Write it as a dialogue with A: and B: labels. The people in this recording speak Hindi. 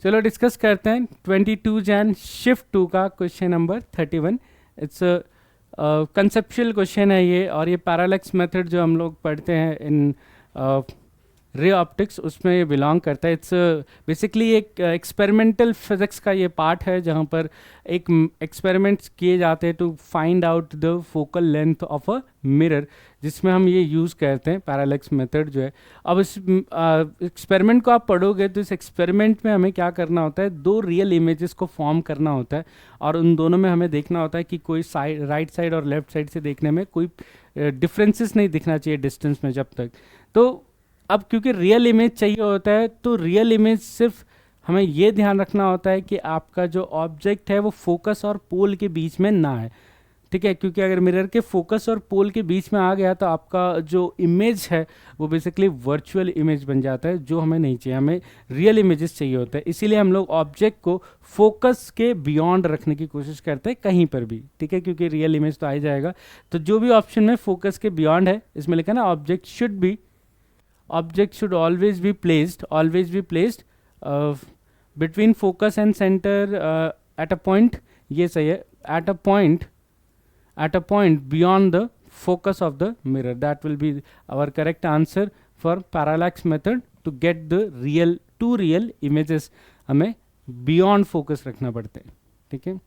A: चलो डिस्कस करते हैं 22 जैन शिफ्ट 2 का question number 31। It's conceptual question है ये, और ये पैरालैक्स मेथड जो हम लोग पढ़ते हैं इन रे ऑप्टिक्स उसमें ये बिलोंग करता है। इट्स बेसिकली एक एक्सपेरिमेंटल फिजिक्स का ये पार्ट है जहाँ पर एक एक्सपेरिमेंट्स किए जाते हैं to find out the focal length of a mirror, जिसमें हम ये यूज़ करते हैं पैरालैक्स मेथड जो है। अब इस एक्सपेरिमेंट को आप पढ़ोगे तो इस एक्सपेरिमेंट में हमें क्या करना होता है, दो रियल इमेजेस को फॉर्म करना होता है, और उन दोनों में हमें देखना होता है कि कोई साइड, राइट साइड और लेफ्ट साइड से देखने में कोई डिफरेंसेस नहीं दिखना चाहिए डिस्टेंस में जब तक। तो अब क्योंकि रियल इमेज चाहिए होता है, तो रियल इमेज सिर्फ हमें ये ध्यान रखना होता है कि आपका जो ऑब्जेक्ट है वो फोकस और पोल के बीच में ना है, ठीक है। क्योंकि अगर मिरर के फोकस और पोल के बीच में आ गया तो आपका जो इमेज है वो बेसिकली वर्चुअल इमेज बन जाता है, जो हमें नहीं चाहिए। हमें रियल इमेजेस चाहिए होता है, इसीलिए हम लोग ऑब्जेक्ट को फोकस के बियॉन्ड रखने की कोशिश करते हैं कहीं पर भी, ठीक है, क्योंकि रियल इमेज तो आ ही जाएगा। तो जो भी ऑप्शन में फोकस के बियॉन्ड है, इसमें लिखा ना object should always be placed between focus and center at a point, ये सही है, at a point beyond the focus of the mirror. That will be our correct answer for parallax method to get the two real images हमें beyond focus रखना पड़ते हैं, ठीक है।